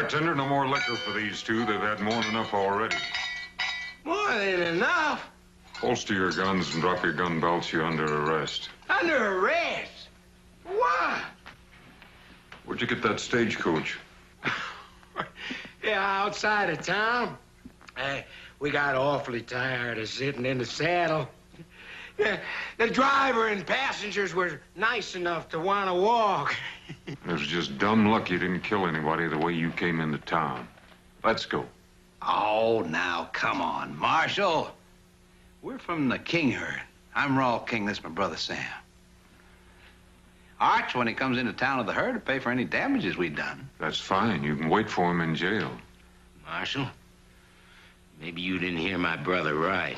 Bartender, no more liquor for these two. They've had more than enough already. More than enough? Holster your guns and drop your gun belts. You're under arrest. Under arrest? Why? Where'd you get that stagecoach? Yeah, outside of town. We got awfully tired of sitting in the saddle. Yeah, the driver and passengers were nice enough to want to walk. It was just dumb luck you didn't kill anybody the way you came into town. Let's go. Oh, now, come on, Marshal. We're from the King herd. I'm Raw King. This is my brother Sam. Arch, when he comes into town with the herd, to pay for any damages we've done. That's fine. You can wait for him in jail. Marshal, maybe you didn't hear my brother right.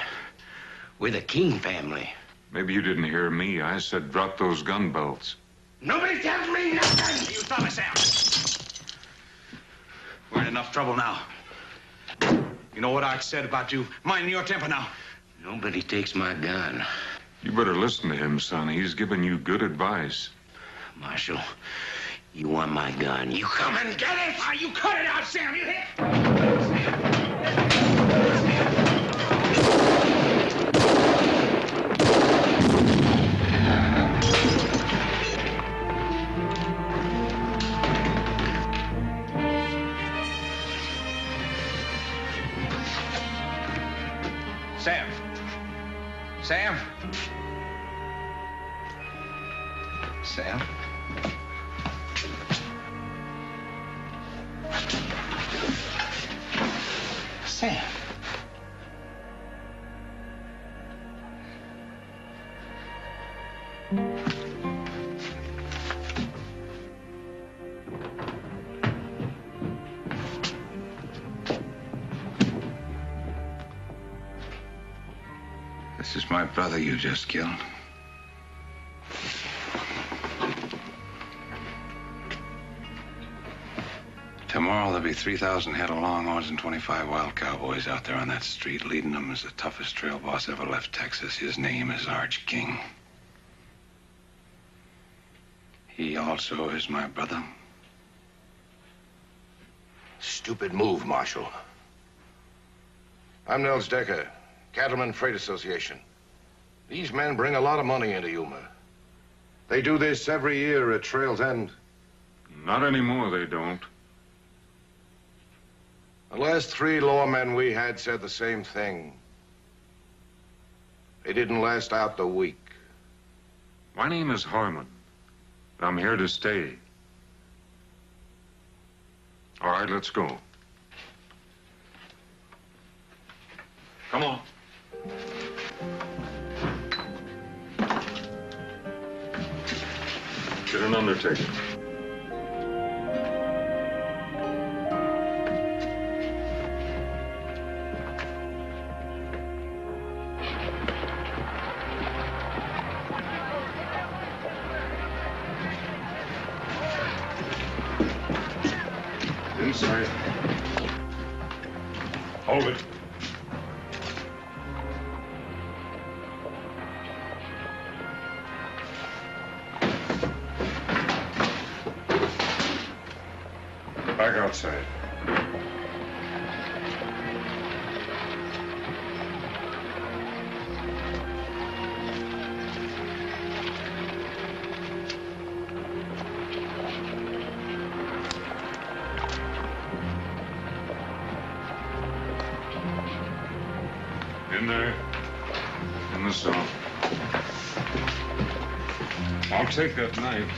We're the King family. Maybe you didn't hear me. I said drop those gun belts. Nobody tells me nothing! You stop it, Sam. We're in enough trouble now. You know what Arch said about you minding your temper now? Nobody takes my gun. You better listen to him, son. He's giving you good advice. Marshal, you want my gun. You come and get it! Ah, you cut it out, Sam. You hit. Sam. Sam. Sam. Sam. This is my brother you just killed. Tomorrow there'll be 3,000 head of longhorns and 25 wild cowboys out there on that street. Leading them is the toughest trail boss ever left Texas. His name is Arch King. He also is my brother. Stupid move, Marshal. I'm Nels Decker, Cattleman Freight Association. These men bring a lot of money into Yuma. They do this every year at Trail's End. Not anymore, they don't. The last 3 lawmen we had said the same thing. They didn't last out the week. My name is Harmon. I'm here to stay. All right, let's go. Come on. Get an undertaker. Inside. Hold it. Back outside. In there. In the sun. I'll take that knife.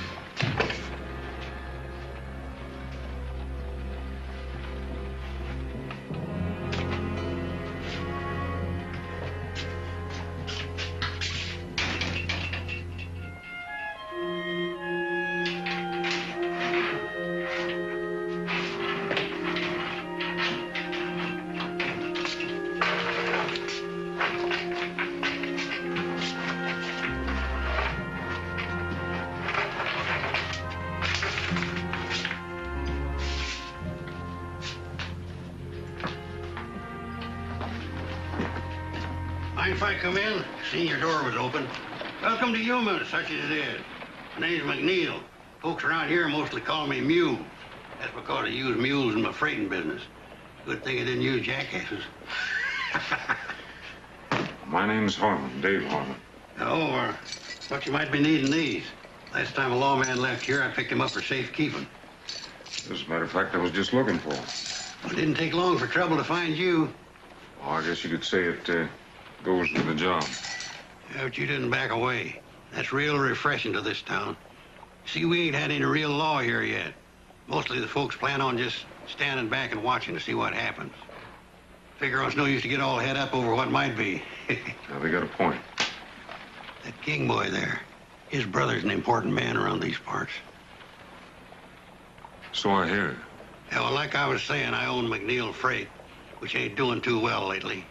Mind if I come in? Seen your door was open. Welcome to Yuma, such as it is. My name's McNeil. Folks around here mostly call me Mew. That's because I use mules in my freighting business. Good thing I didn't use jackasses. My name's Harmon, Dave Harmon. Oh, thought you might be needing these. Last time a lawman left here, I picked him up for safekeeping. As a matter of fact, I was just looking for him. Well, it didn't take long for trouble to find you. Well, I guess you could say it goes with the job. Yeah, but you didn't back away. That's real refreshing to this town. See, we ain't had any real law here yet. Mostly the folks plan on just standing back and watching to see what happens. Figure it's no use to get all head up over what might be. Now, they got a point. That King boy there, his brother's an important man around these parts. So I hear. Yeah, well, like I was saying, I own McNeil Freight, which ain't doing too well lately.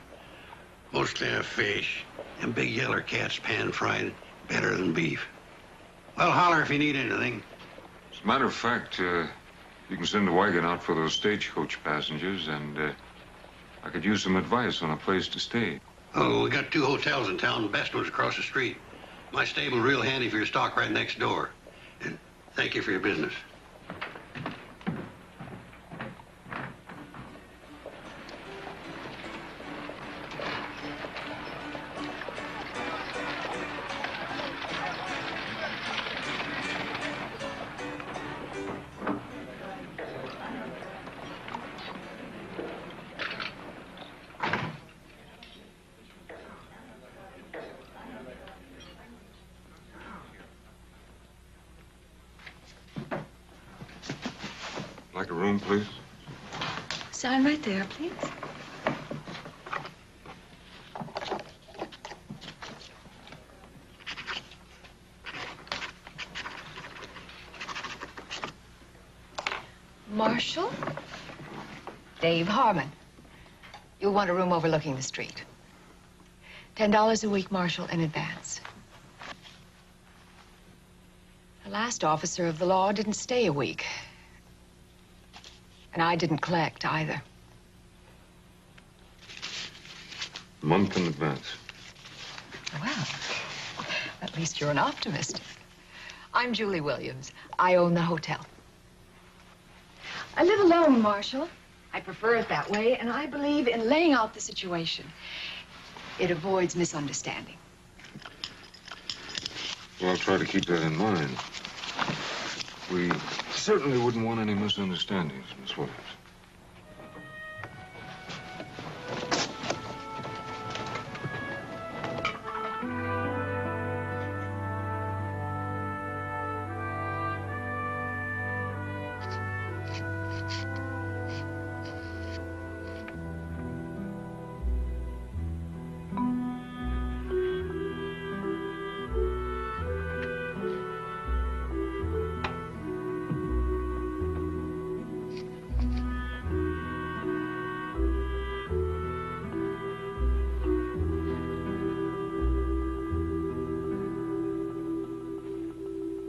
Mostly a fish, and big yeller cats pan-fried better than beef. Well, holler if you need anything. As a matter of fact, you can send a wagon out for those stagecoach passengers, and I could use some advice on a place to stay. Oh, we got 2 hotels in town. The best one's across the street. My stable real handy for your stock right next door. And thank you for your business. Like a room, please? Sign right there, please. Marshall? Dave Harmon. You'll want a room overlooking the street. $10 a week, Marshall, in advance. The last officer of the law didn't stay a week. And I didn't collect either. A month in advance. Well, at least you're an optimist. I'm Julie Williams. I own the hotel. I live alone, Marshall. I prefer it that way, and I believe in laying out the situation. It avoids misunderstanding. Well, I'll try to keep that in mind. We certainly wouldn't want any misunderstandings, Miss Williams.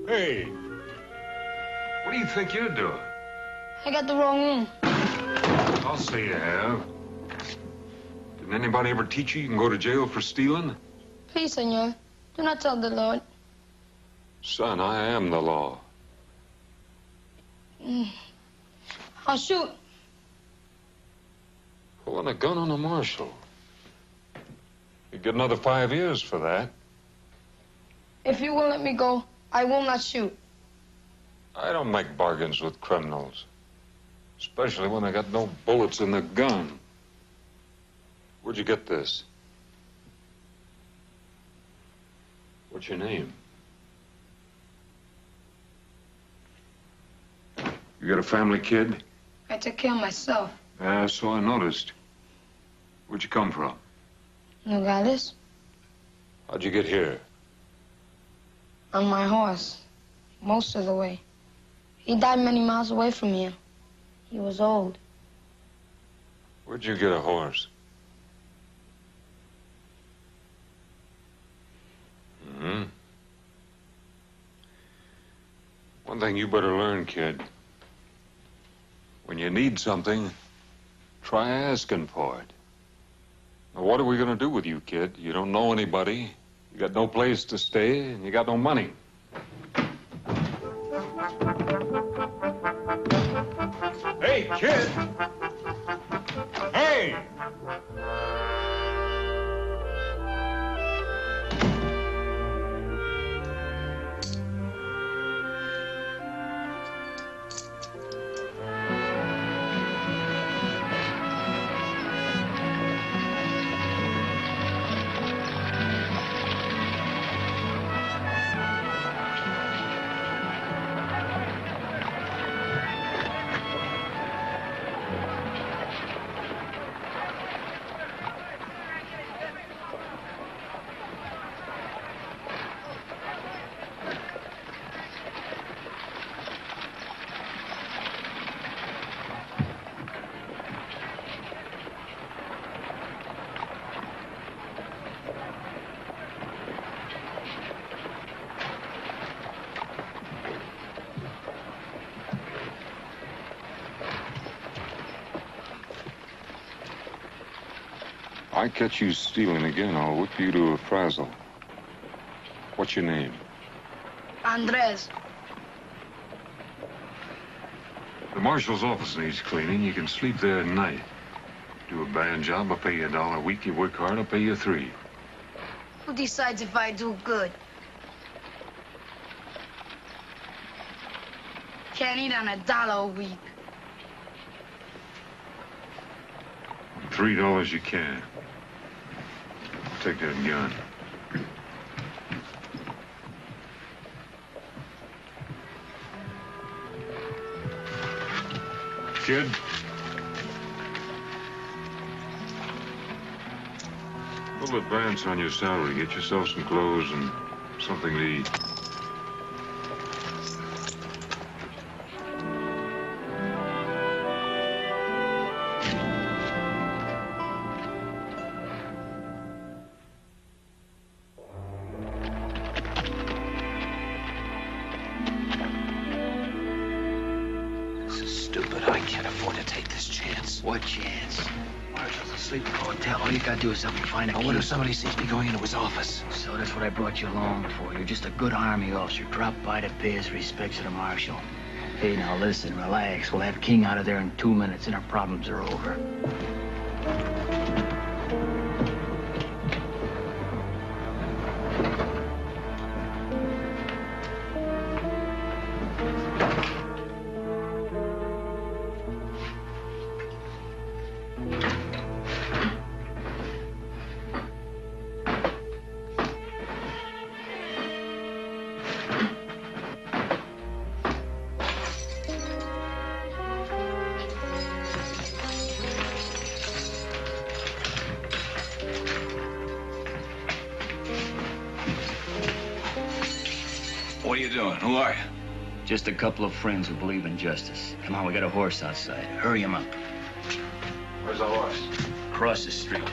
Hey, what do you think you're doing? I got the wrong room. I'll say you have. Didn't anybody ever teach you can go to jail for stealing? Please, senor, do not tell the Lord. Son, I am the law. I'll shoot. Pulling a gun on a marshal. You'd get another 5 years for that. If you will let me go, I will not shoot. I don't make bargains with criminals. Especially when they got no bullets in the gun. Where'd you get this? What's your name? You got a family, kid? I took care of myself. So I noticed. Where'd you come from? Nogales? How'd you get here? On my horse. Most of the way. He died many miles away from here. He was old. Where'd you get a horse? One thing you better learn, kid. When you need something, try asking for it. Now, what are we gonna do with you, kid? You don't know anybody. You got no place to stay, and you got no money. Kid! Hey! I catch you stealing again, I'll whip you to a frazzle. What's your name? Andres. The marshal's office needs cleaning. You can sleep there at night. Do a bad job, I'll pay you $1 a week. You work hard, I'll pay you $3. Who decides if I do good? Can't eat on $1 a week. $3 you can. Take that gun. Kid? We'll advance on your salary. Get yourself some clothes and something to eat. What chance? Marshal's asleep in the hotel. All you gotta do is help me find a key. What if somebody sees me going into his office? So that's what I brought you along for. You're just a good army officer. Drop by to pay his respects to the marshal. Hey, now listen, relax. We'll have King out of there in 2 minutes and our problems are over. What are you doing? Who are you? Just a couple of friends who believe in justice. Come on, we got a horse outside. Hurry him up. Where's the horse? Across the street.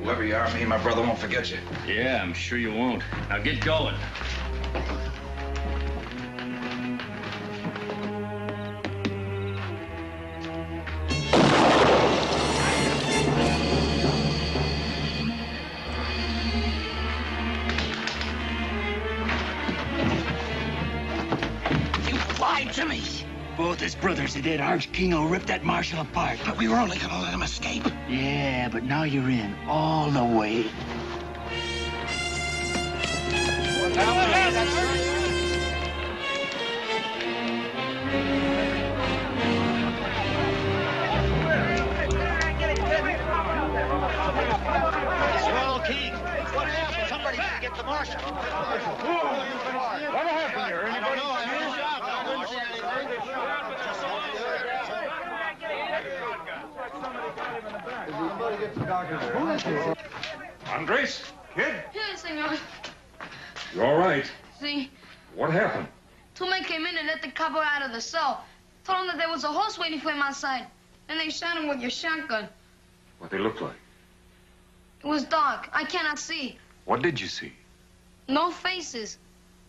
Whoever you are, me and my brother won't forget you. Yeah, I'm sure you won't. Now get going. To me. Both his brothers did. Arch Kingo ripped that marshal apart. But we were only gonna let him escape. Yeah, but now you're in all the way. Swell King. What happened? Somebody should get the marshal. What happened here? Anybody? Andres? Kid? Yes, senor. You all right? See, What happened? 2 men came in and let the cowboy out of the cell. Told him that there was a horse waiting for him outside. Then they shot him with your shotgun. What they look like? It was dark. I cannot see. What did you see? No faces.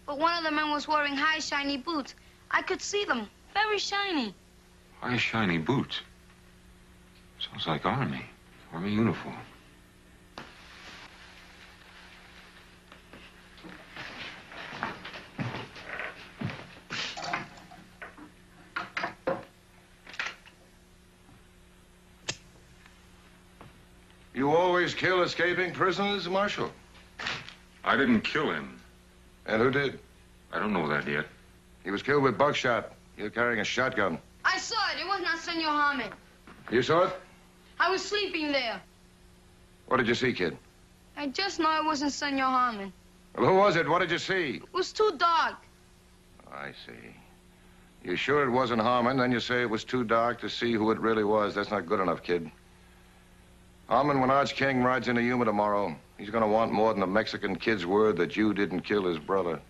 But one of the men was wearing high, shiny boots. I could see them. Very shiny. High, shiny boots. Sounds like Army uniform. always kill escaping prisoners, Marshal? I didn't kill him. And who did? I don't know that yet. He was killed with buckshot. He was carrying a shotgun. I saw it. It was not Senor Harmon. You saw it? I was sleeping there. What did you see, kid? I just know it wasn't Senor Harmon. Well, who was it? What did you see? It was too dark. I see. You sure it wasn't Harmon? Then you say it was too dark to see who it really was. That's not good enough, kid. Harmon, when Arch King rides into Yuma tomorrow, he's gonna want more than a Mexican kid's word that you didn't kill his brother.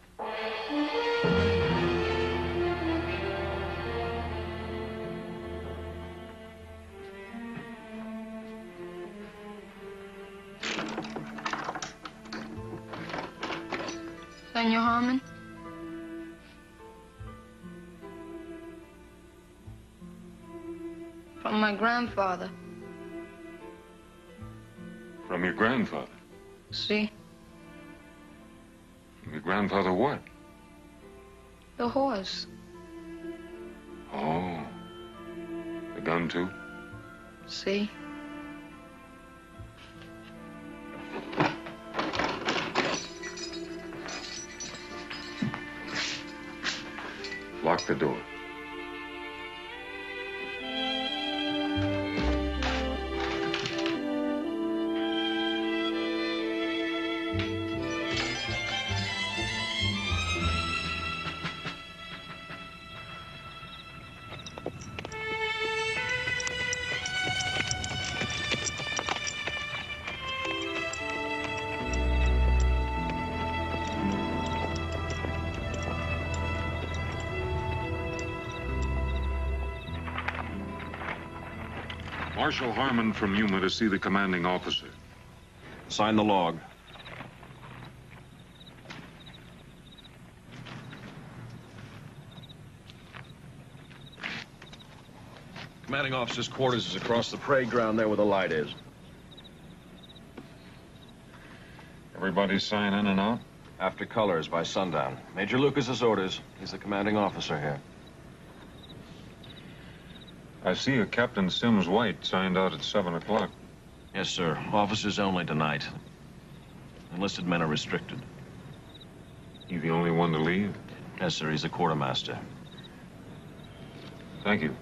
Senor Harmon? From my grandfather. From your grandfather? See? From your grandfather what? The horse. Oh. The gun, too? See? Lock the door. Marshal Harmon from Yuma to see the commanding officer. Sign the log. Commanding officer's quarters is across the parade ground there where the light is. Everybody sign in and out? After colors by sundown. Major Lucas's orders. He's the commanding officer here. I see a Captain Sims White signed out at 7 o'clock. Yes, sir. Officers only tonight. Enlisted men are restricted. You the only one to leave? Yes, sir. He's a quartermaster. Thank you.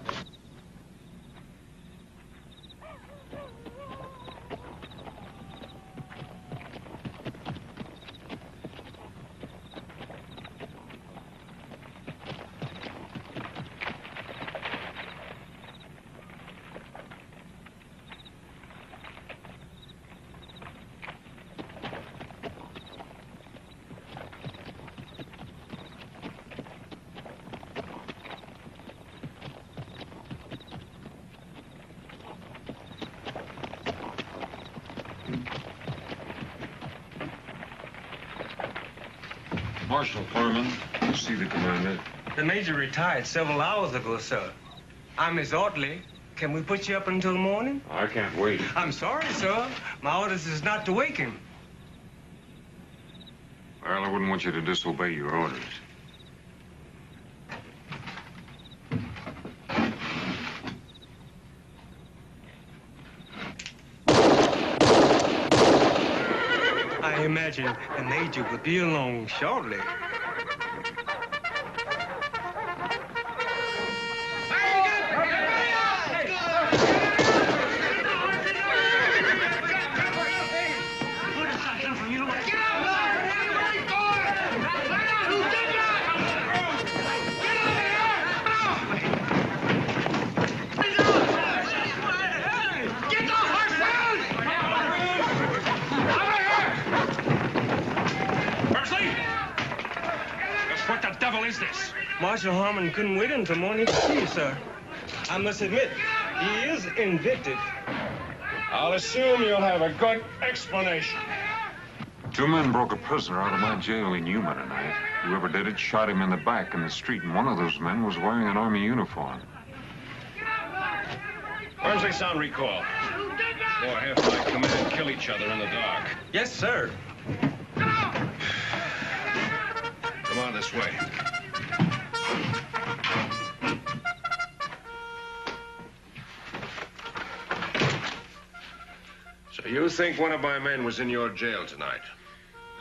Marshal Harmon, to see the commander. The major retired several hours ago, sir. I'm his orderly. Can we put you up until the morning? I can't wait. I'm sorry, sir. My orders is not to wake him. Well, I wouldn't want you to disobey your orders. I imagine the major will be along shortly. Marshal Harmon couldn't wait until morning to see you, sir. I must admit, he is invictive. I'll assume you'll have a good explanation. 2 men broke a prisoner out of my jail in Yuma tonight. Whoever did it shot him in the back in the street, and one of those men was wearing an Army uniform. Forensic sound recall. Or have my command kill each other in the dark. Yes, sir. Come on this way. So You think one of my men was in your jail tonight?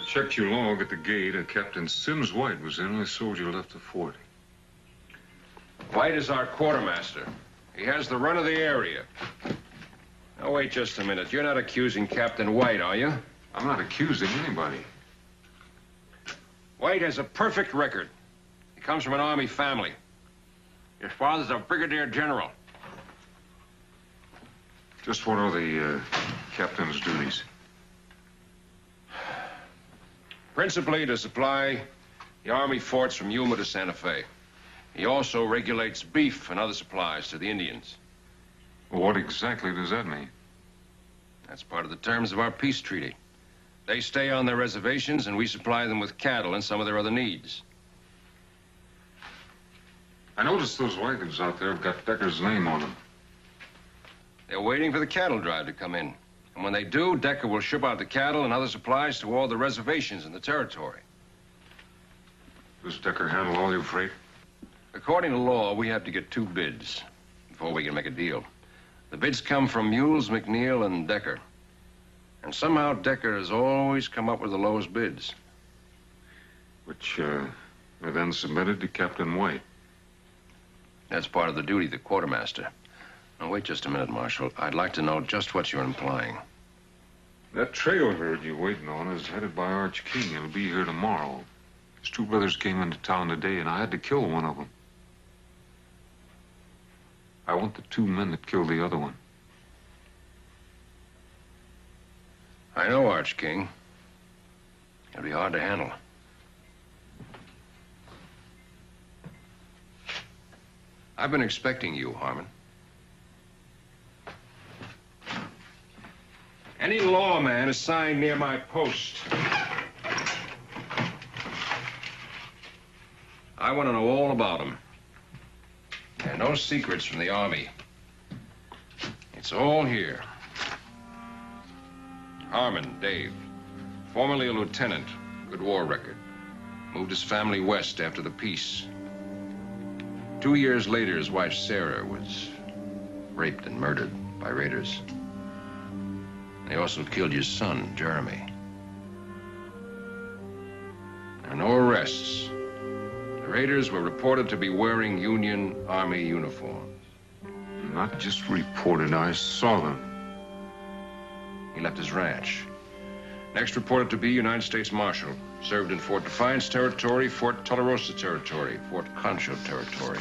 I checked your log at the gate. Captain Sims White was in. I sold you left to 40. White is our quartermaster. He has the run of the area. Now, wait just a minute. You're not accusing Captain White, are you? I'm not accusing anybody. White has a perfect record. He comes from an Army family. His father's a brigadier general. Just what are the captain's duties? Principally to supply the Army forts from Yuma to Santa Fe. He also regulates beef and other supplies to the Indians. Well, what exactly does that mean? That's part of the terms of our peace treaty. They stay on their reservations, and we supply them with cattle and some of their other needs. I noticed those wagons out there have got Decker's name on them. They're waiting for the cattle drive to come in. And when they do, Decker will ship out the cattle and other supplies to all the reservations in the territory. Does Decker handle all your freight? According to law, we have to get 2 bids before we can make a deal. The bids come from Mules, McNeil, and Decker. And somehow Decker has always come up with the lowest bids. Which are then submitted to Captain White. That's part of the duty of the quartermaster. Now, wait just a minute, Marshal. I'd like to know just what you're implying. That trail herd you're waiting on is headed by Arch King. He'll be here tomorrow. His 2 brothers came into town today, and I had to kill one of them. I want the 2 men that killed the other one. I know Arch King. It'll be hard to handle. I've been expecting you, Harmon. Any lawman assigned near my post. I want to know all about him. And no secrets from the Army. It's all here. Harmon, Dave. Formerly a lieutenant. Good war record. Moved his family west after the peace. 2 years later, his wife, Sarah, was raped and murdered by raiders. They also killed your son, Jeremy. There are no arrests. The raiders were reported to be wearing Union Army uniforms. Not just reported, I saw them. He left his ranch. Next reported to be United States Marshal. Served in Fort Defiance Territory, Fort Tularosa Territory, Fort Concho Territory.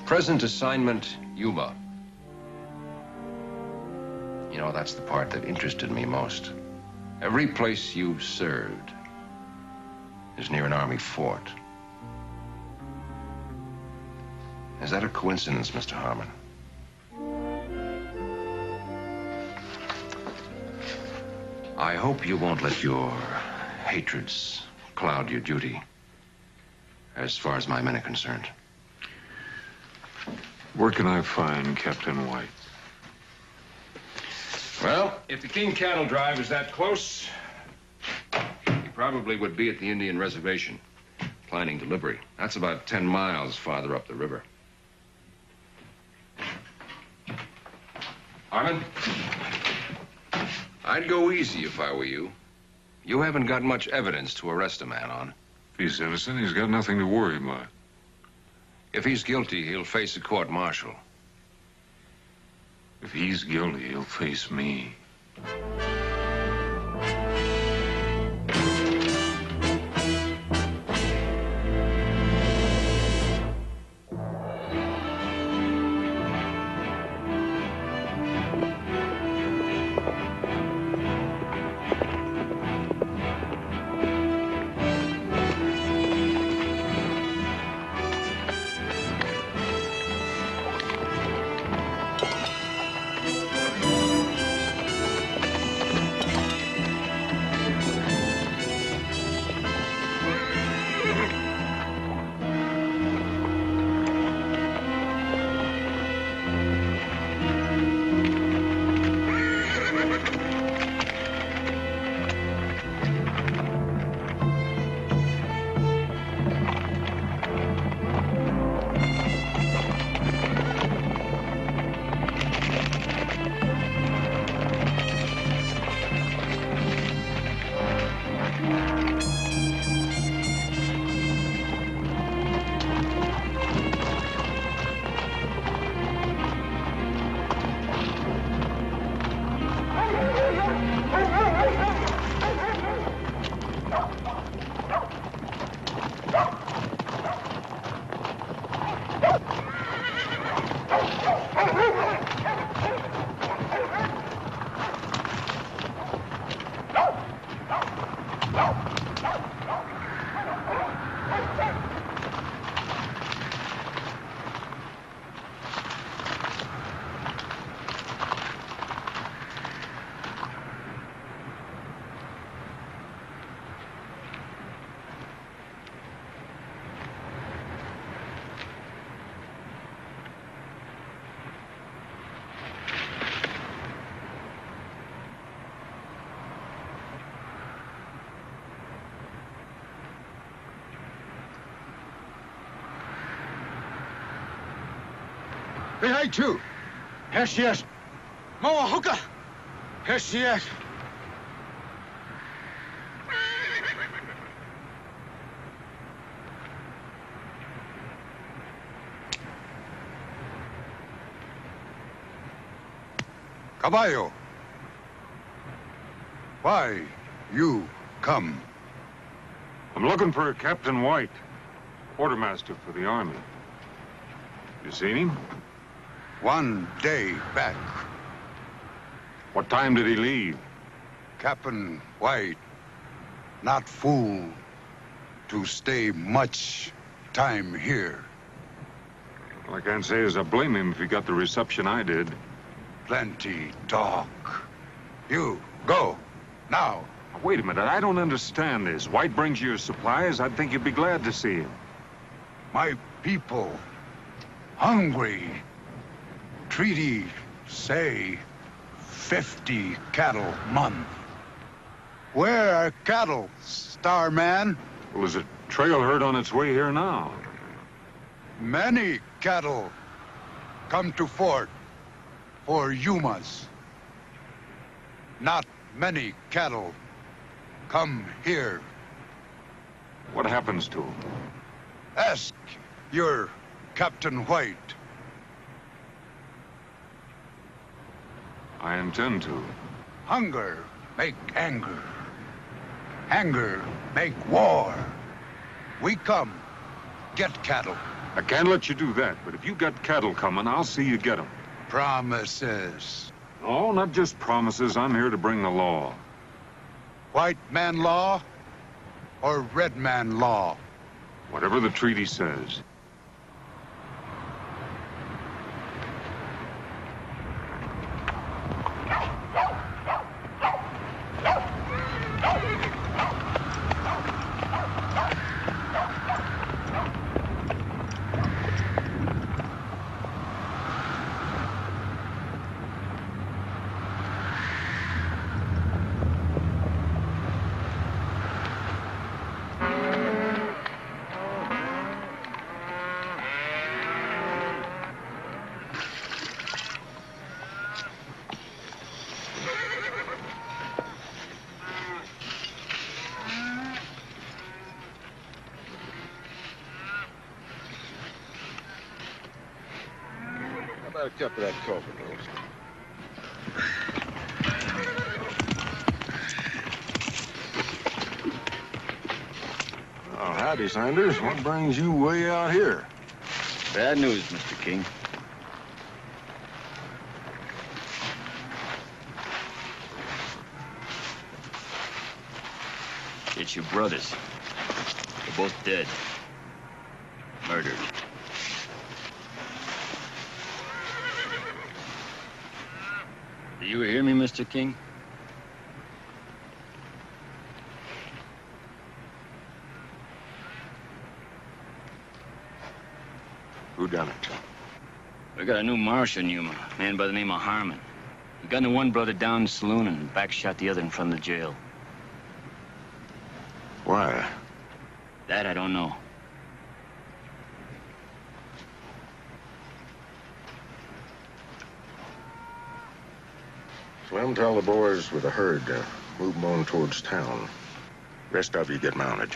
Present assignment, Yuma. You know, that's the part that interested me most. Every place you've served is near an Army fort. Is that a coincidence, Mr. Harmon? I hope you won't let your hatreds cloud your duty, as far as my men are concerned. Where can I find Captain White? Well, if the King cattle drive is that close, he probably would be at the Indian reservation, planning delivery. That's about 10 miles farther up the river. Harmon, I'd go easy if I were you. You haven't got much evidence to arrest a man on. If he's innocent, he's got nothing to worry about. If he's guilty, he'll face a court-martial. If he's guilty, he'll face me. Behind you. Here she is. Moa Hooker. Here she is. Caballo. Why you come? I'm looking for Captain White, quartermaster for the Army. You seen him? 1 day back. What time did he leave? Captain White, not fool to stay much time here. Well, I can't say as I blame him if he got the reception I did. Plenty talk. You, go, now. Wait a minute, I don't understand this. White brings you your supplies, I'd think you'd be glad to see him. My people, hungry. Treaty say 50 cattle month. Where are cattle, Starman? Well, there's a trail herd on its way here now. Many cattle come to fort for Yumas. Not many cattle come here. What happens to him? Ask your Captain White. I intend to. Hunger make anger. Anger make war. We come, get cattle. I can't let you do that, but if you got cattle coming, I'll see you get them. Promises. No, not just promises. I'm here to bring the law. White man law or red man law? Whatever the treaty says. A cup of that coffee, Rose. Oh, howdy, Sanders. What brings you way out here? Bad news, Mr. King. It's your brothers. They're both dead. Murdered. Do you hear me, Mr. King? Who done it? We got a new marshal in Yuma, a man by the name of Harmon. He gunned one brother down in the saloon and backshot the other in front of the jail. Why? That I don't know. Slim, tell the boys with the herd to move them on towards town. Rest of you get mounted.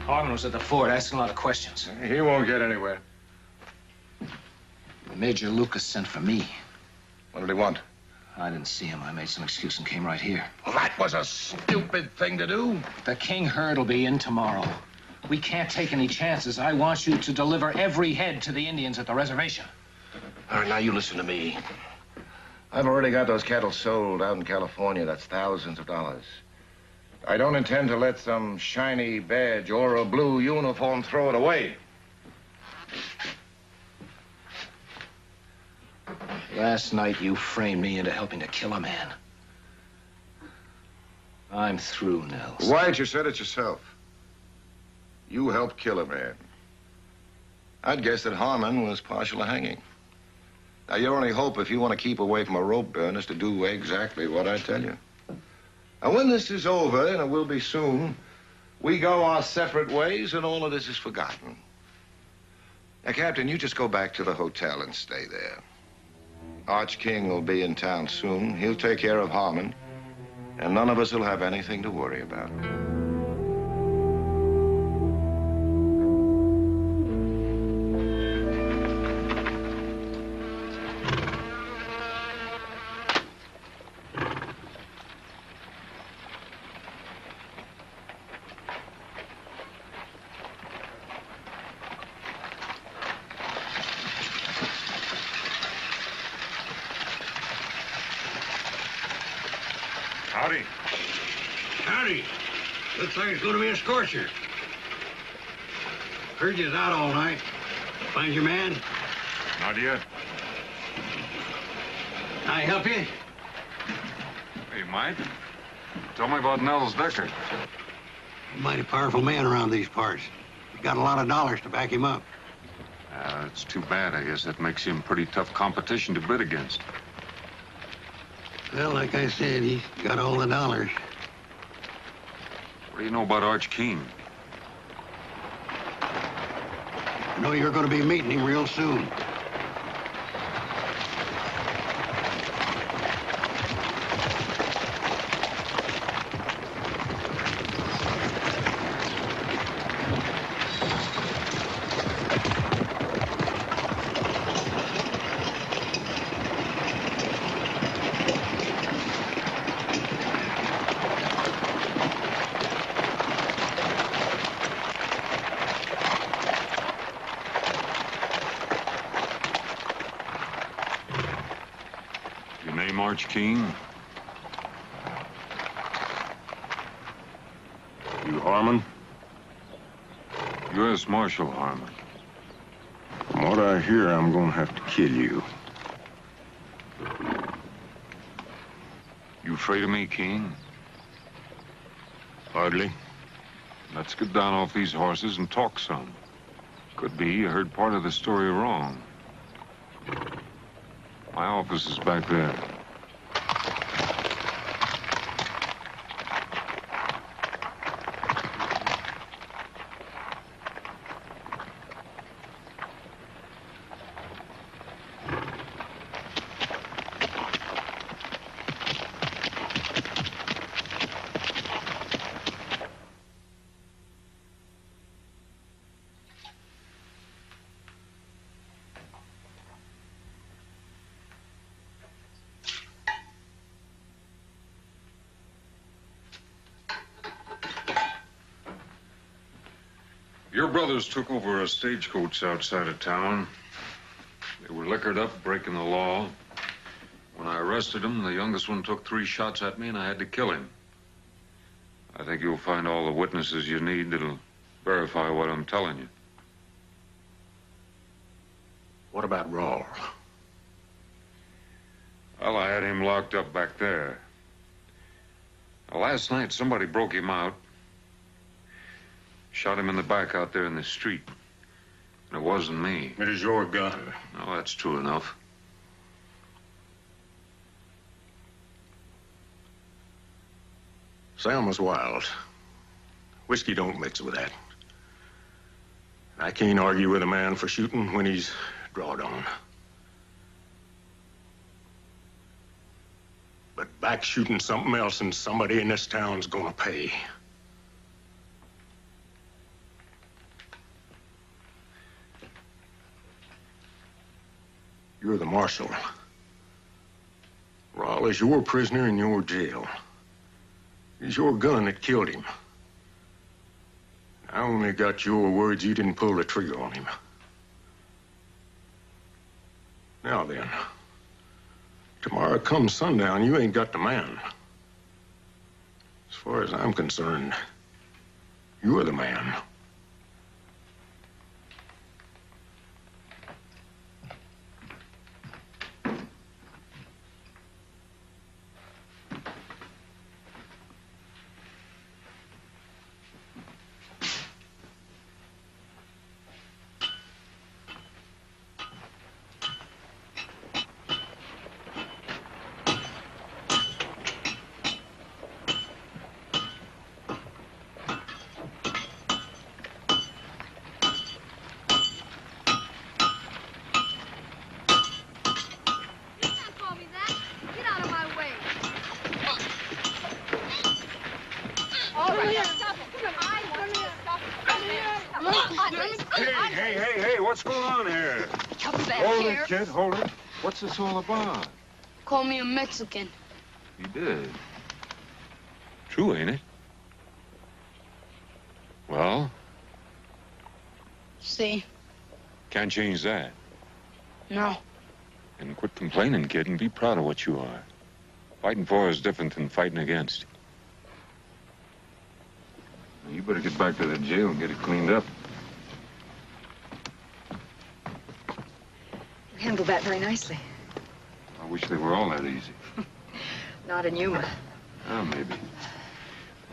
Harmon was at the fort asking a lot of questions. He won't get anywhere. Major Lucas sent for me. What did he want? I didn't see him. I made some excuse and came right here. Well, that was a stupid thing to do. The king herd will be in tomorrow. We can't take any chances. I want you to deliver every head to the Indians at the reservation. All right, now you listen to me. I've already got those cattle sold out in California. That's thousands of dollars. I don't intend to let some shiny badge or a blue uniform throw it away. Last night, you framed me into helping to kill a man. I'm through, Nels. White, you said it yourself. You helped kill a man. I'd guess that Harmon was partial to hanging. Now, your only hope, if you want to keep away from a rope burn, is to do exactly what I tell you. Now, when this is over, and it will be soon, we go our separate ways, and all of this is forgotten. Now, Captain, you just go back to the hotel and stay there. Arch King will be in town soon. He'll take care of Harmon, and none of us will have anything to worry about. Howdy. Howdy. Looks like it's going to be a scorcher. Heard you was out all night. Find your man? Not yet. Can I help you? Hey, Mike. Tell me about Nels Decker. A mighty powerful man around these parts. He got a lot of dollars to back him up. It's too bad. I guess that makes him pretty tough competition to bid against. Well, like I said, he's got all the dollars. What do you know about Arch King? I know you're going to be meeting him real soon. Arch King? You Harmon? U.S. Marshal Harmon. From what I hear, I'm gonna have to kill you. You afraid of me, King? Hardly. Let's get down off these horses and talk some. Could be you heard part of the story wrong. My office is back there. Your brothers took over a stagecoach outside of town. They were liquored up, breaking the law. When I arrested them, the youngest one took 3 shots at me, and I had to kill him. I think you'll find all the witnesses you need that'll verify what I'm telling you. What about Rawl? Well, I had him locked up back there. Now, last night, somebody broke him out. Shot him in the back out there in the street. And it wasn't me. It is your gun. No, that's true enough. Sam was wild. Whiskey don't mix with that. I can't argue with a man for shooting when he's drawed on. But back shooting something else, and somebody in this town's gonna pay. You're the marshal. Rawl is your prisoner in your jail. It's your gun that killed him. I only got your words you didn't pull the trigger on him. Now then, tomorrow come sundown, you ain't got the man. As far as I'm concerned, you're the man. Hey, what's going on here? Hold it, kid, hold it. What's this all about? Call me a Mexican. You did. True, ain't it? Well? See? Can't change that. No. And quit complaining, kid, and be proud of what you are. Fighting for is different than fighting against. You better get back to the jail and get it cleaned up. You handled that very nicely. I wish they were all that easy. Not in Yuma. Oh, maybe.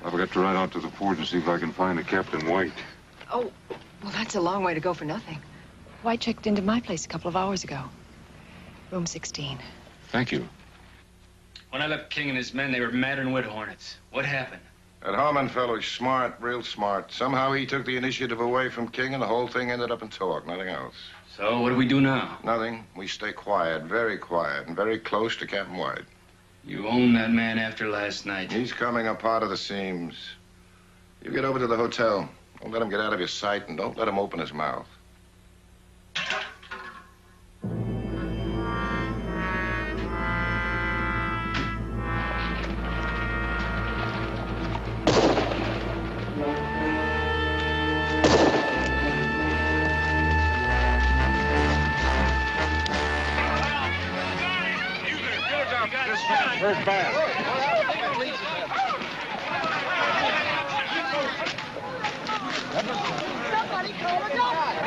I've got to ride out to the fort and see if I can find a Captain White. Oh, well, that's a long way to go for nothing. White checked into my place a couple of hours ago. Room 16. Thank you. When I left King and his men, they were madder than wood hornets. What happened? That Harmon fellow's smart, real smart. Somehow he took the initiative away from King, and the whole thing ended up in talk, nothing else. So what do we do now? Nothing. We stay quiet, and very close to Captain White. You own that man after last night. He's coming apart of the seams. You get over to the hotel. Don't let him get out of your sight, and don't let him open his mouth. Where's Bass? Somebody call a doctor!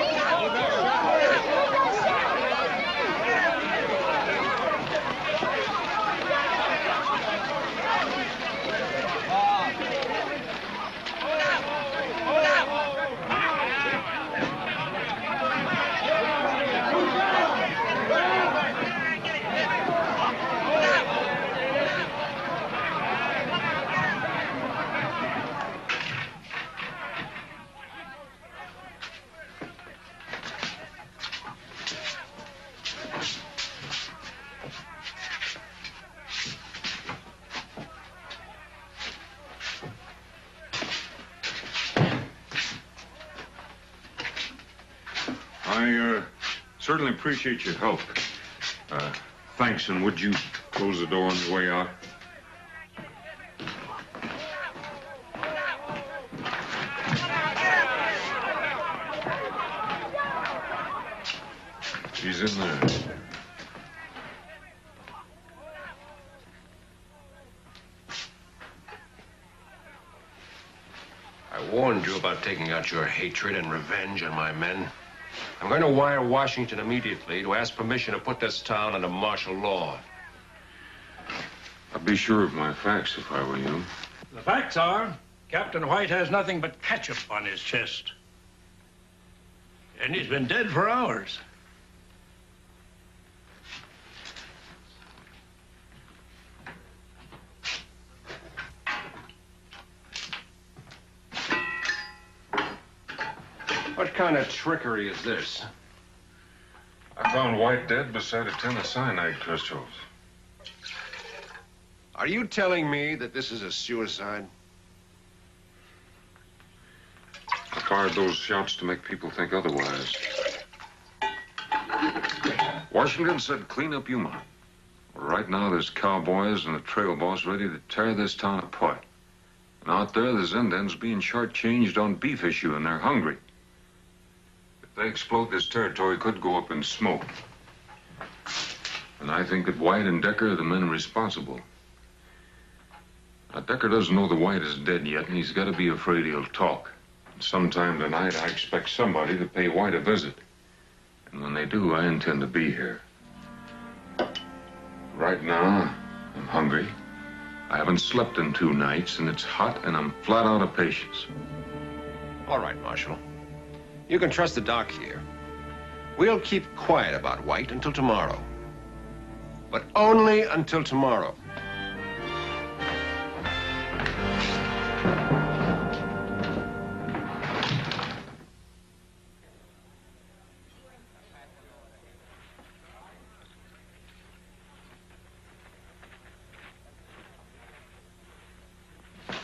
I certainly appreciate your help. Thanks, and would you close the door on the way out? She's in there. I warned you about taking out your hatred and revenge on my men. I'm going to wire Washington immediately to ask permission to put this town under martial law. I'd be sure of my facts if I were you. The facts are, Captain White has nothing but ketchup on his chest. And he's been dead for hours. What kind of trickery is this? I found White dead beside a tin of cyanide crystals. Are you telling me that this is a suicide? I fired those shots to make people think otherwise. Washington said clean up Yuma. Well, right now there's cowboys and a trail boss ready to tear this town apart. And out there, the Zindans being shortchanged on beef issue, and they're hungry. If they explode, this territory could go up in smoke. And I think that White and Decker are the men responsible. Now, Decker doesn't know the White is dead yet, and he's got to be afraid he'll talk. And sometime tonight, I expect somebody to pay White a visit. And when they do, I intend to be here. Right now, I'm hungry. I haven't slept in 2 nights, and it's hot, and I'm flat out of patience. All right, Marshal. You can trust the doc here. We'll keep quiet about White until tomorrow. But only until tomorrow.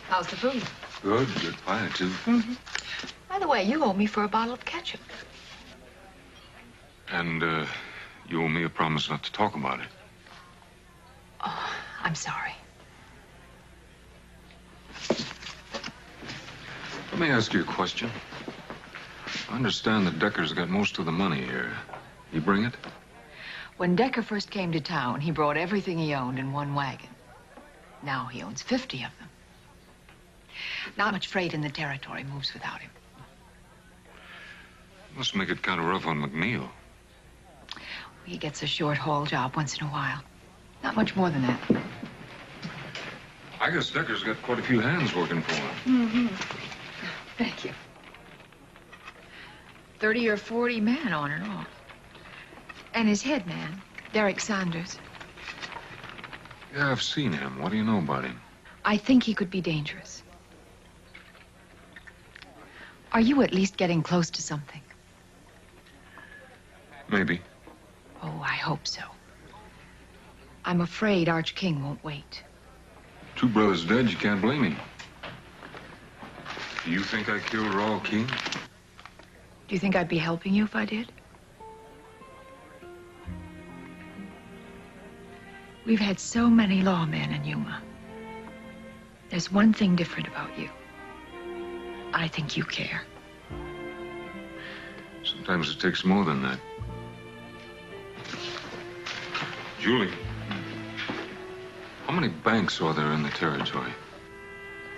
How's the food? Good pie, too. Mm-hmm. By the way, you owe me for a bottle of ketchup. And, you owe me a promise not to talk about it. Oh, I'm sorry. Let me ask you a question. I understand that Decker's got most of the money here. You bring it? When Decker first came to town, he brought everything he owned in one wagon. Now he owns 50 of them. Not much freight in the territory moves without him. Must make it kind of rough on McNeil. He gets a short haul job once in a while. Not much more than that. I guess Decker's got quite a few hands working for him. Mm-hmm. Thank you. 30 or 40 men on and off. And his head man, Derek Saunders. Yeah, I've seen him. What do you know about him? I think he could be dangerous. Are you at least getting close to something? Maybe. Oh, I hope so. I'm afraid Arch King won't wait. 2 brothers dead, you can't blame him. Do you think I killed Raul King? Do you think I'd be helping you if I did? We've had so many lawmen in Yuma. There's one thing different about you. I think you care. Sometimes it takes more than that. Julie, how many banks are there in the territory?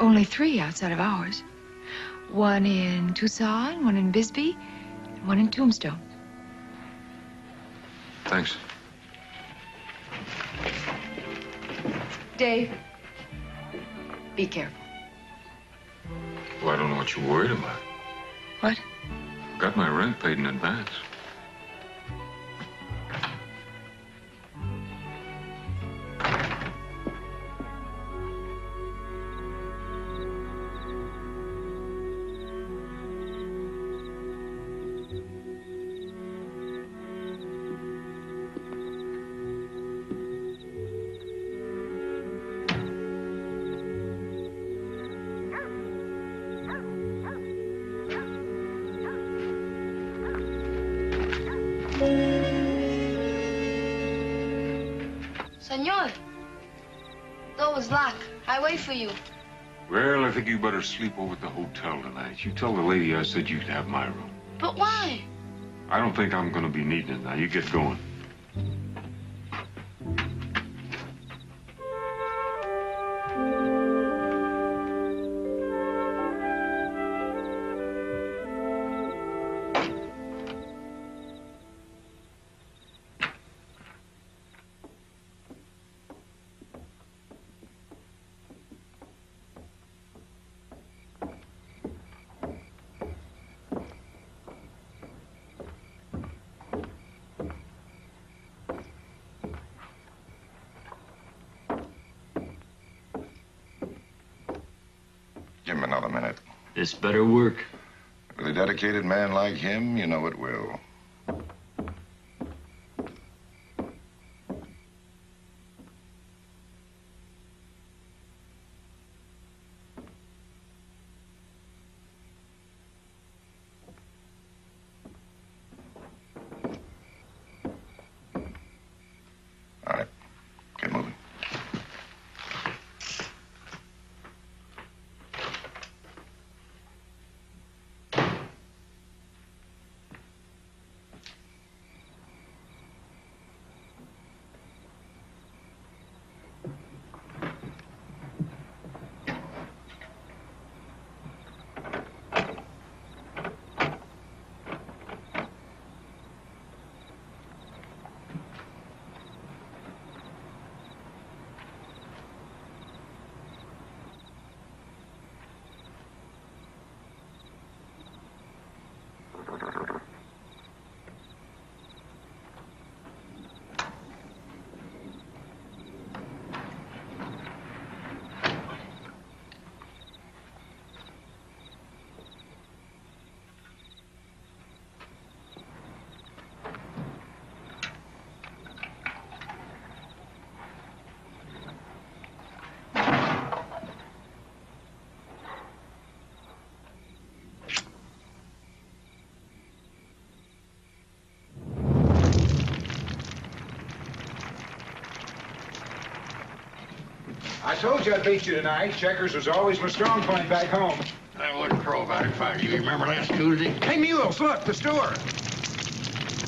Only 3 outside of ours. One in Tucson, one in Bisbee, and one in Tombstone. Thanks. Dave, be careful. Well, I don't know what you're worried about. What? Got my rent paid in advance. Senor, door was locked. I wait for you. Well, I think you better sleep over at the hotel tonight. You tell the lady I said you could have my room. But why? I don't think I'm going to be needing it now. You get going. Give him another minute. This better work. With a dedicated man like him, you know it will. All right. Get moving. told you I'd beat you tonight. Checkers was always my strong point back home. I wouldn't crow about it if I were you. You remember last Tuesday? Hey, Mules, look, the store.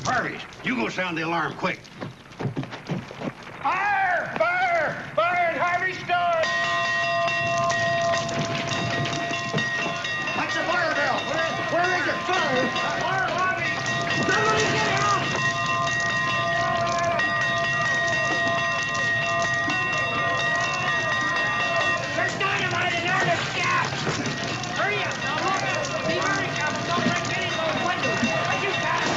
Harvey, you go sound the alarm quick. Fire! Fire! Fire at Harvey's store! That's a fire bell. Where is it? Fire! Fire, Harvey! Somebody get out! There's dynamite in there, there's gas! Hurry up, now look out! Be very careful, don't break any of those windows! But you got it!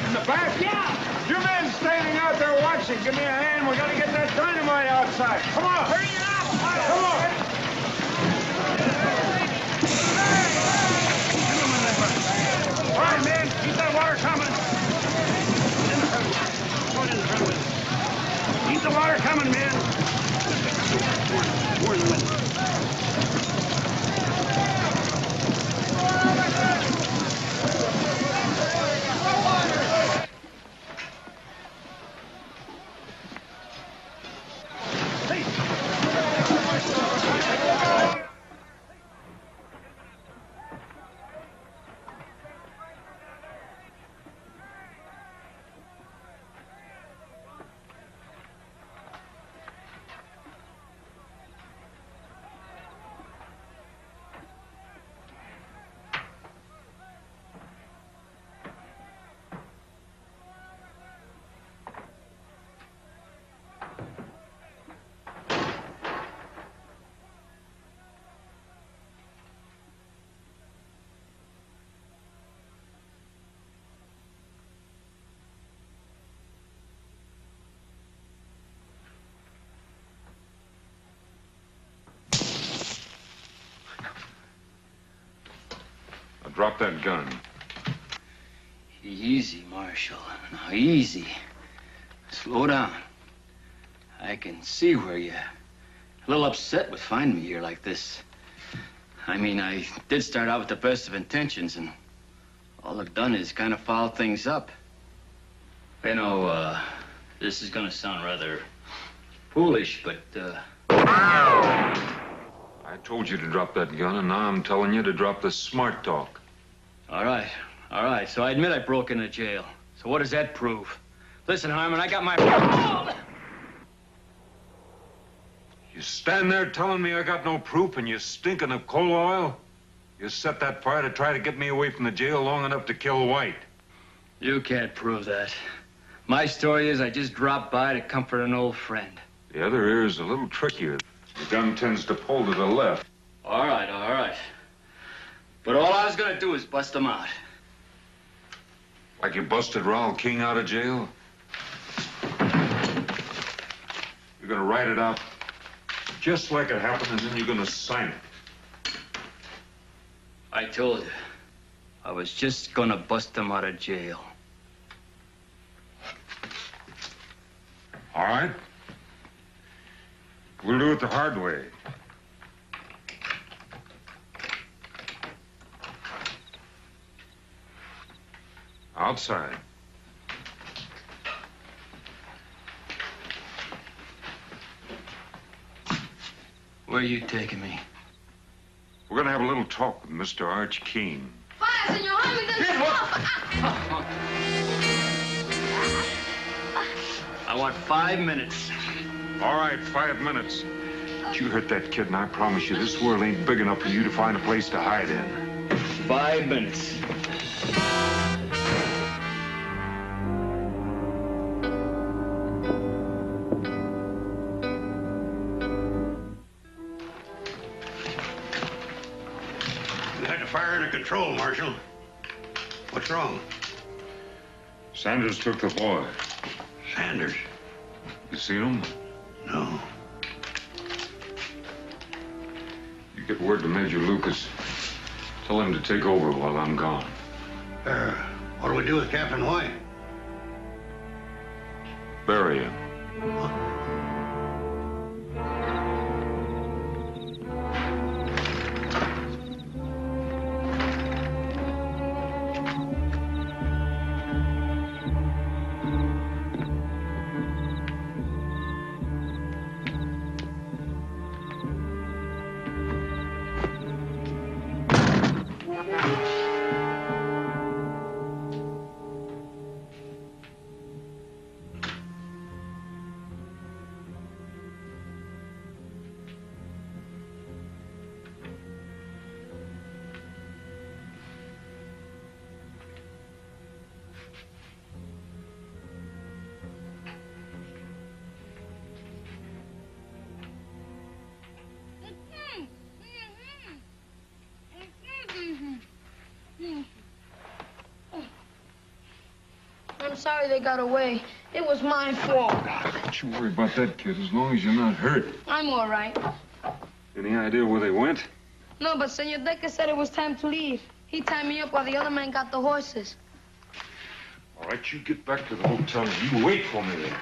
In the back? Yeah! You men standing out there watching, give me a hand. We gotta get that dynamite outside. Come on! Hurry it up! Come on! All right, man, keep that water coming. Keep the water coming, man. More in the window. Drop that gun. Easy, Marshal. Now, easy. Slow down. I can see where you're a little upset with finding me here like this. I mean, I did start out with the best of intentions, and all I've done is kind of foul things up. You know, this is gonna sound rather foolish, but, I told you to drop that gun, and now I'm telling you to drop the smart talk. All right. So I admit I broke into jail. So what does that prove? Listen, Harmon, I got my... You stand there telling me I got no proof and you're stinking of coal oil? You set that fire to try to get me away from the jail long enough to kill White. You can't prove that. My story is I just dropped by to comfort an old friend. The other ear is a little trickier. The gun tends to pull to the left. All right. But all I was gonna do is bust him out. Like you busted Raoul King out of jail? You're gonna write it out just like it happened, and then you're gonna sign it. I told you. I was just gonna bust him out of jail. All right. We'll do it the hard way. Outside. Where are you taking me? We're gonna have a little talk with Mr. Arch King. Fire, senor. I want 5 minutes. All right, 5 minutes. But you hurt that kid, and I promise you, this world ain't big enough for you to find a place to hide in. 5 minutes. You had the fire under control, Marshal. What's wrong? Sanders took the boy. Sanders? You seen him? No. You get word to Major Lucas. Tell him to take over while I'm gone. What do we do with Captain White? Bury him. I'm sorry they got away. It was my fault. Don't you worry about that, kid, as long as you're not hurt. I'm all right. Any idea where they went? No, but Senor Decker said it was time to leave. He tied me up while the other man got the horses. All right, you get back to the hotel and you wait for me there.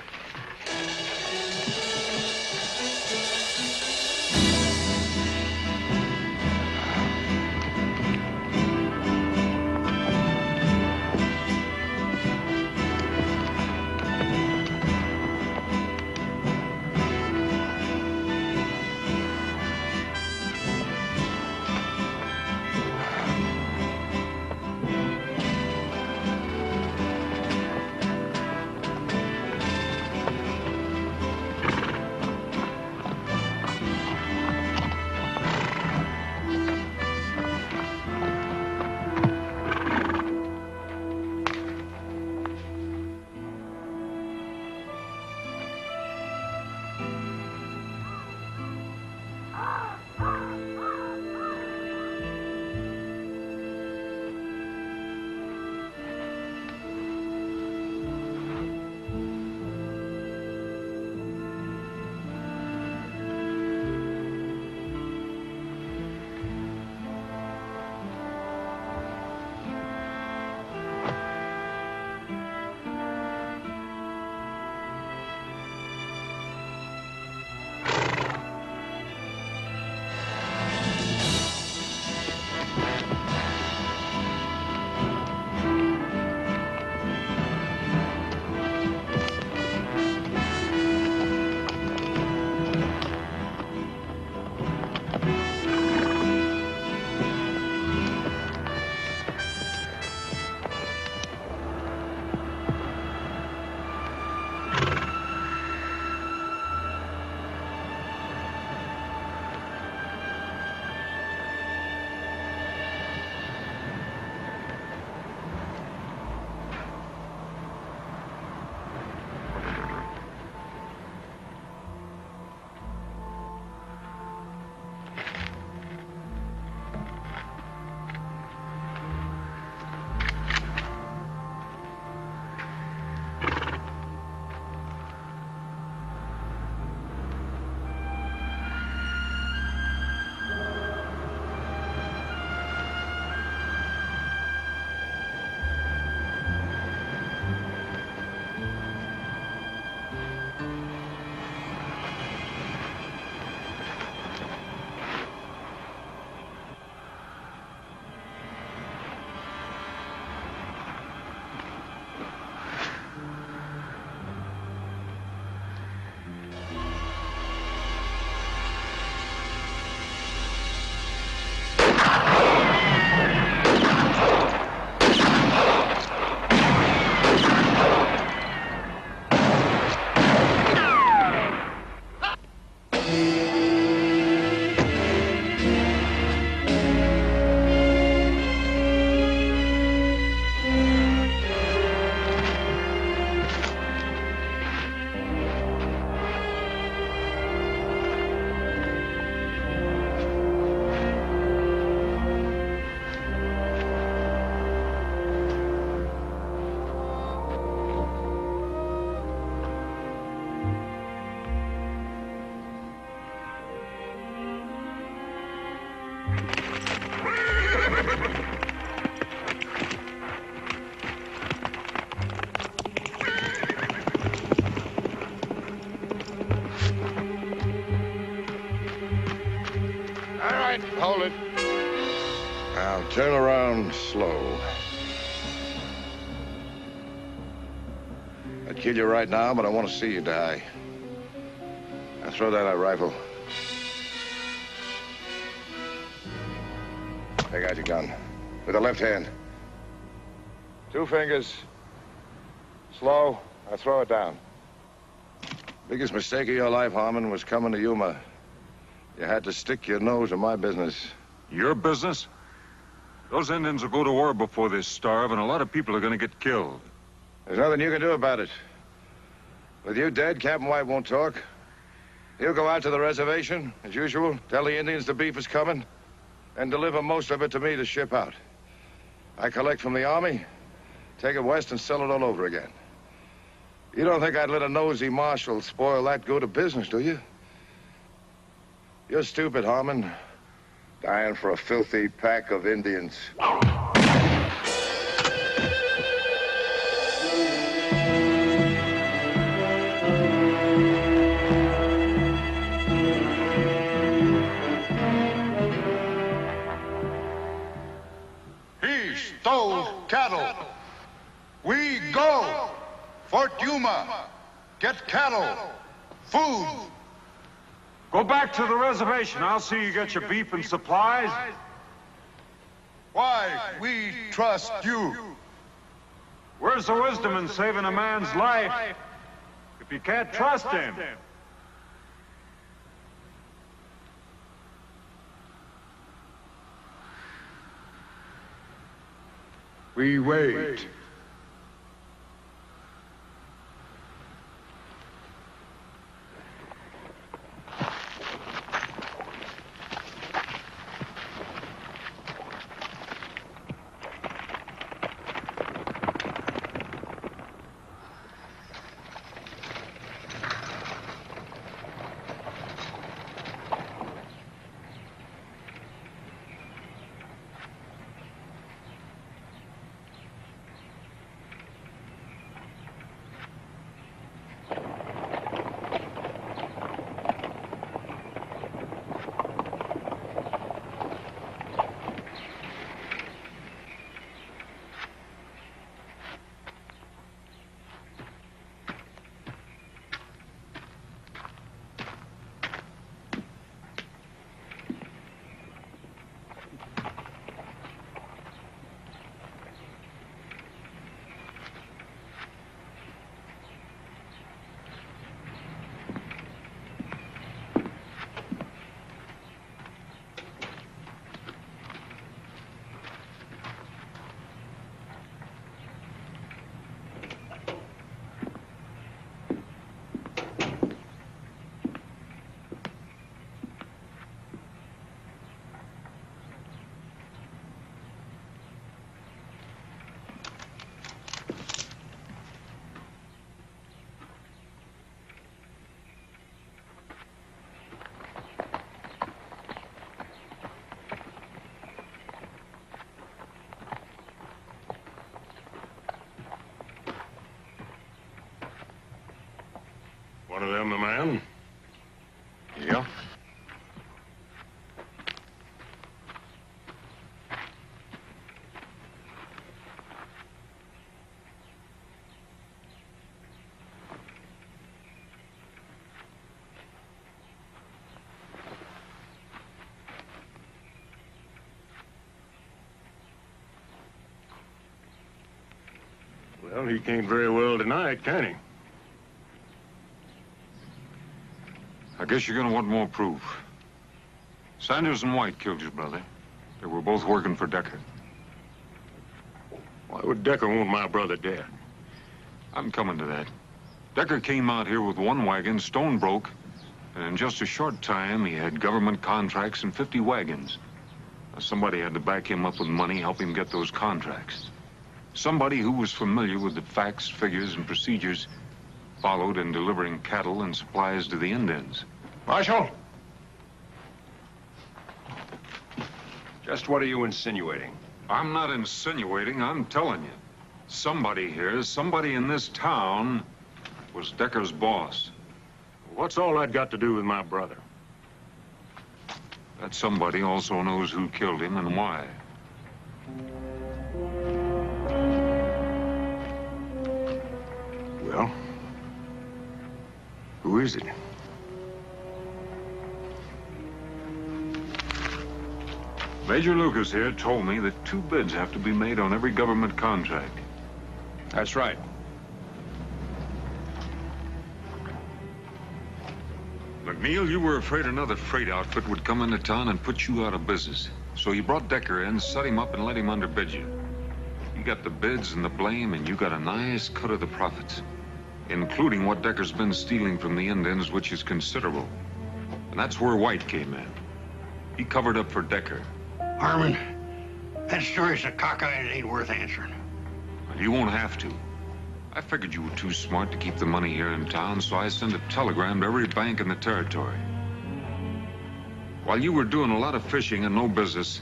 Now, turn around slow. I'd kill you right now, but I want to see you die. Now, throw down that rifle. Take out your gun. With the left hand. 2 fingers. Slow. Now, throw it down. Biggest mistake of your life, Harmon, was coming to Yuma. You had to stick your nose in my business. Your business? Those Indians will go to war before they starve, and a lot of people are going to get killed. There's nothing you can do about it. With you dead, Captain White won't talk. He'll go out to the reservation, as usual, tell the Indians the beef is coming, and deliver most of it to me to ship out. I collect from the army, take it west, and sell it all over again. You don't think I'd let a nosy marshal spoil that good a business, do you? You're stupid, Harmon. Dying for a filthy pack of Indians. He stole cattle. We go. Fort Yuma. Get cattle. Food. Go back to the reservation. I'll see you get your beef and supplies. Why we trust you. Where's the wisdom in saving a man's life if you can't trust him? We wait. One of them the man? Yeah. Well, he can't very well deny it, can he? I guess you're gonna want more proof. Sanders and White killed your brother. They were both working for Decker. Why would Decker want my brother dead? I'm coming to that. Decker came out here with 1 wagon, stone broke, and in just a short time, he had government contracts and 50 wagons. Now, somebody had to back him up with money, help him get those contracts. Somebody who was familiar with the facts, figures, and procedures followed in delivering cattle and supplies to the Indians. Marshal? Just what are you insinuating? I'm not insinuating, I'm telling you. Somebody here, somebody in this town, was Decker's boss. What's all that got to do with my brother? That somebody also knows who killed him and why. Well, who is it? Major Lucas here told me that 2 bids have to be made on every government contract. That's right. McNeil, you were afraid another freight outfit would come into town and put you out of business. So you brought Decker in, set him up, and let him underbid you. You got the bids and the blame, and you got a nice cut of the profits, including what Decker's been stealing from the Indians, which is considerable. And that's where White came in. He covered up for Decker. Harmon, that story's so cockeyed it ain't worth answering. Well, you won't have to. I figured you were too smart to keep the money here in town, so I sent a telegram to every bank in the territory. While you were doing a lot of fishing and no business,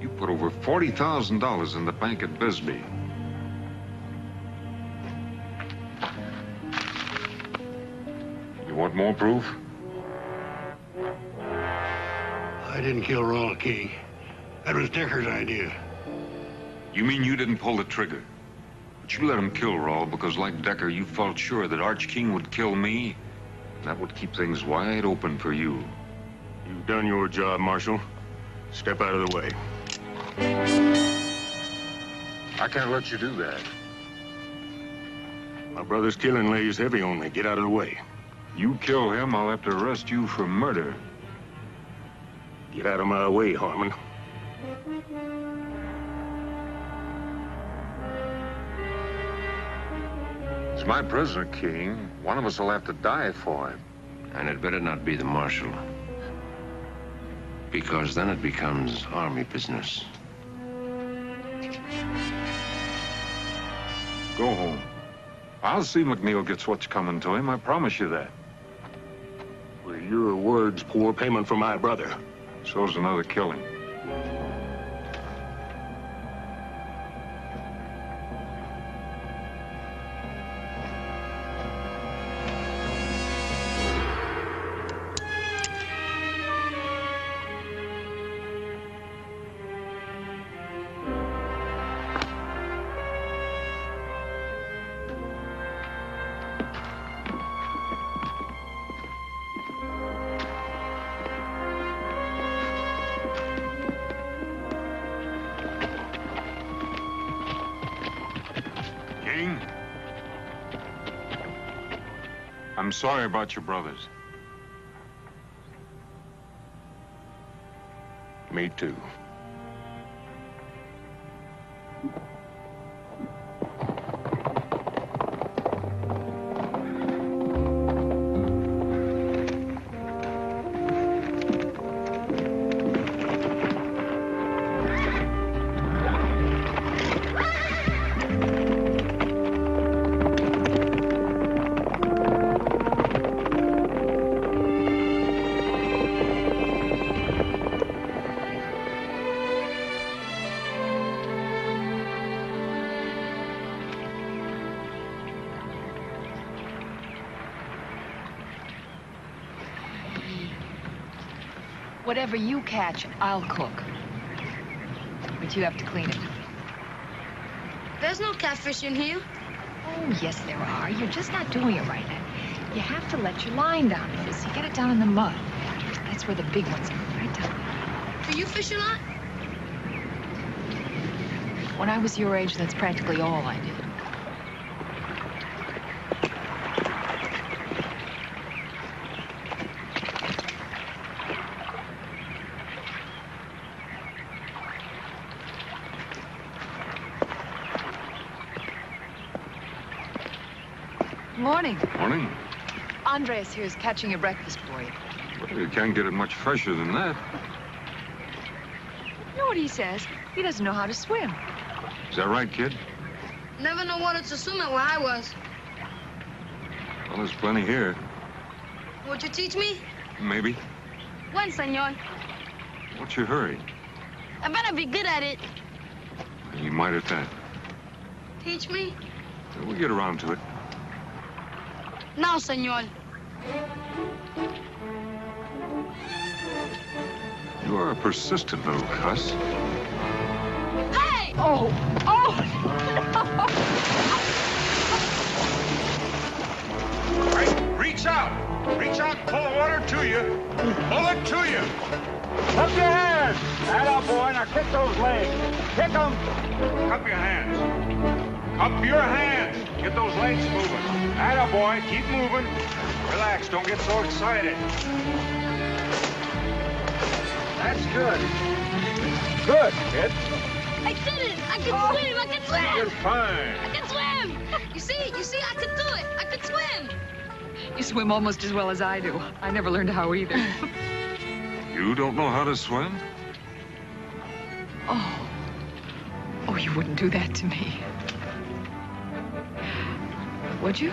you put over $40,000 in the bank at Bisbee. You want more proof? I didn't kill Ronald King. That was Decker's idea. You mean you didn't pull the trigger? But you let him kill Rawl because, like Decker, you felt sure that Arch King would kill me. And that would keep things wide open for you. You've done your job, Marshal. Step out of the way. I can't let you do that. My brother's killing lays heavy on me. Get out of the way. You kill him, I'll have to arrest you for murder. Get out of my way, Harmon. He's my prisoner, King. One of us will have to die for him. And it better not be the Marshal. Because then it becomes army business. Go home. I'll see McNeil gets what's coming to him, I promise you that. Well, your word's poor payment for my brother. So's another killing. I'm sorry about your brothers. Me too. Whatever you catch, I'll cook. But you have to clean it. There's no catfish in here. Oh, yes, there are. You're just not doing it right. You have to let your line down. So you get it down in the mud. That's where the big ones are, right down. Do you fish a lot? When I was your age, that's practically all I did. Morning. Morning. Andres here is catching your breakfast for you. Well, you can't get it much fresher than that. You know what he says? He doesn't know how to swim. Is that right, kid? Never know water to swim at where I was. Well, there's plenty here. Would you teach me? Maybe. When, senor? What's your hurry? I better be good at it. You might at that. Teach me? We'll get around to it. Now, senor. You are a persistent little cuss. Oh, oh, All right, reach out. Reach out and pull the water to you. Pull it to you. Up your hands. Atta boy. Now kick those legs. Kick them. Cup your hands. Cup your hands. Get those legs moving. Atta boy. Keep moving. Relax. Don't get so excited. That's good. Good, kid. I did it! I can swim! I can swim! You're fine. I can swim! You see, I can do it! I can swim! you swim almost as well as I do. I never learned how either. You don't know how to swim? Oh. Oh, you wouldn't do that to me. Would you?